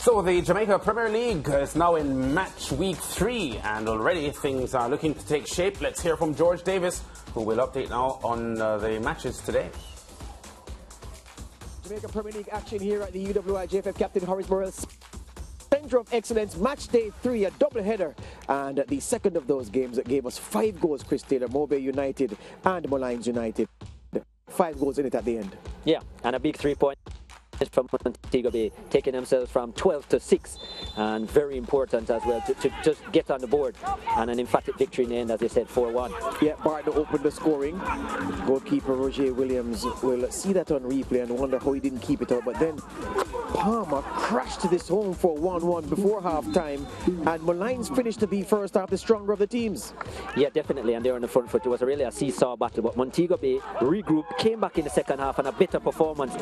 So the Jamaica Premier League is now in match week 3 and already things are looking to take shape. Let's hear from George Davis, who will update now on the matches today. Jamaica Premier League action here at the UWI JFF captain Horace Morales. Center of excellence, match day 3, a double header, and the second of those games that gave us 5 goals, Chris Taylor, Mobay United and Molynes United. 5 goals in it at the end. Yeah, and a big 3 point from Montego Bay, taking themselves from 12 to 6, and very important as well to just get on the board, and an emphatic victory in the end, as they said, 4-1. Yeah, Barton opened the scoring. Goalkeeper Roger Williams will see that on replay and wonder how he didn't keep it out, but then Palmer crashed this home for 1-1 before half-time, and Molynes finished to be first half the stronger of the teams. Yeah, definitely, and they're on the front foot. It was really a seesaw battle, but Montego Bay regrouped, came back in the second half, and a better performance,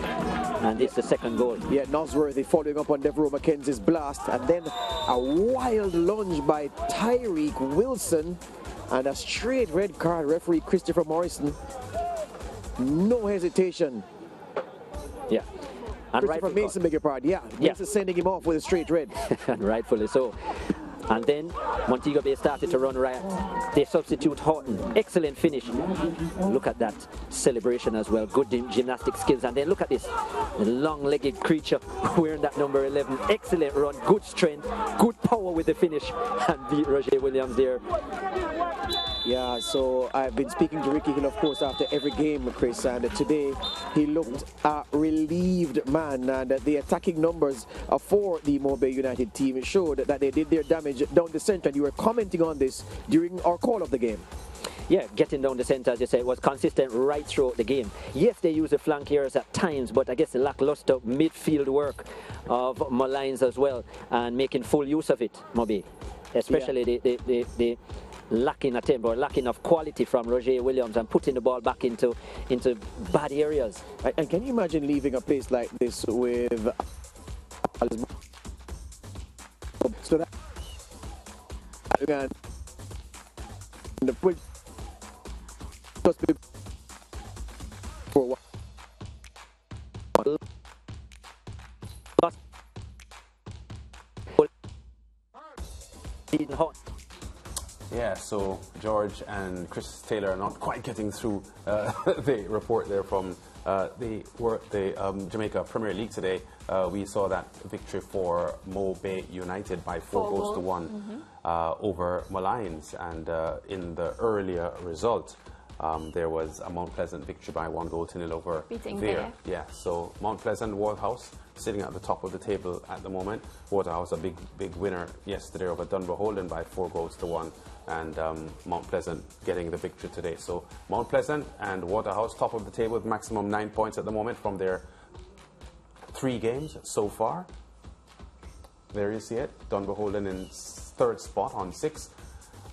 and it's the second goal. Yeah, Nosworthy following up on Devereaux McKenzie's blast, and then a wild lunge by Tyreek Wilson, and a straight red card. Referee Christopher Morrison, no hesitation. Yeah. And Christopher Mason, beg your pardon. Yeah, Mason sending him off with a straight red. And rightfully so. And then Montego Bay started to run riot. They substitute Horton. Excellent finish. Look at that celebration as well. Good gymnastic skills. And then look at this. The long-legged creature wearing that number 11. Excellent run. Good strength. Good power with the finish. And beat Roger Williams there. Yeah, so I've been speaking to Ricky Hill, of course, after every game, Chris, and today he looked a relieved man, and the attacking numbers for the Mobay United team showed that they did their damage down the centre, and you were commenting on this during our call of the game. Yeah, getting down the centre, as you said, was consistent right throughout the game. Yes, they use the flankiers at times, but I guess the lackluster midfield work of Molynes as well, and making full use of it, Mobay. Especially the lacking attempt or lacking of quality from Roger Williams and putting the ball back into bad areas. And can you imagine leaving a place like this with so that and the for Yeah, so George and Chris Taylor are not quite getting through the report there from the Jamaica Premier League today. We saw that victory for Mobay United by 4 goals to 1 over Molynes, and in the earlier result there was a Mount Pleasant victory by 1 goal to 0 over Vere. Yeah, so Mount Pleasant, Waterhouse sitting at the top of the table at the moment. Waterhouse a big winner yesterday over Dunbarholden by 4 goals to 1. And Mount Pleasant getting the victory today. So Mount Pleasant and Waterhouse top of the table with maximum 9 points at the moment from their 3 games so far. There you see it. Dunbarholden in 3rd spot on 6.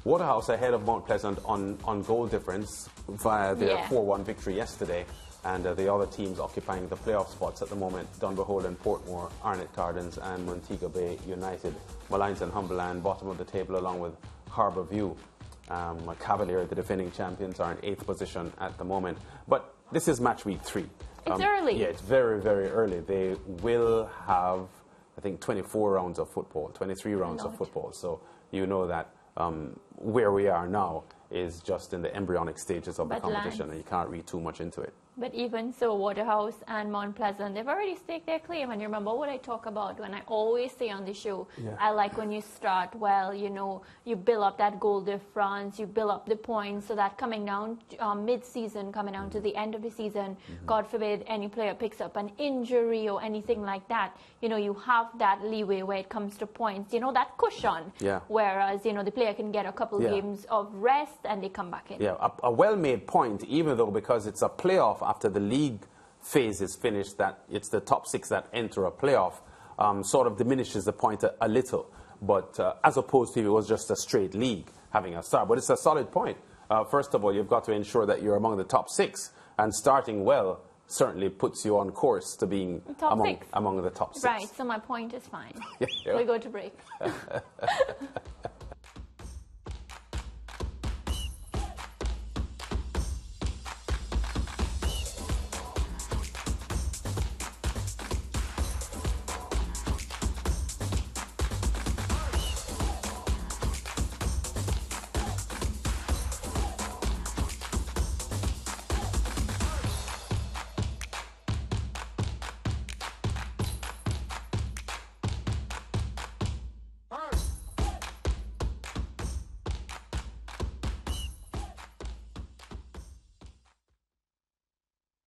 Waterhouse ahead of Mount Pleasant on goal difference via their 4-1 victory yesterday. And the other teams occupying the playoff spots at the moment: Dunbarholden, Portmore, Arnett Gardens and Montego Bay United. Molynes and Humberland bottom of the table along with Harbour View. Cavalier, the defending champions, are in 8th position at the moment. But this is match week 3. It's early. Yeah, it's very, very early. They will have, I think, 24 rounds of football, 23 rounds of football. So you know that where we are now is just in the embryonic stages of the competition, and you can't read too much into it. But even so, Waterhouse and Mount Pleasant, they've already staked their claim. And you remember what I talk about when I always say on the show, I like when you start well, you know, you build up that goal difference, you build up the points, so that coming down mid-season, coming down to the end of the season, God forbid any player picks up an injury or anything like that, you know, you have that leeway where it comes to points, you know, that cushion. Whereas, you know, the player can get a couple games of rest and they come back in. Yeah, a well-made point, even though because it's a playoff after the league phase is finished, that it's the top 6 that enter a playoff, sort of diminishes the point a little. But as opposed to if it was just a straight league having a start. But it's a solid point. First of all, you've got to ensure that you're among the top 6, and starting well certainly puts you on course to being among the top 6. Right, so my point is fine. We'll go to break.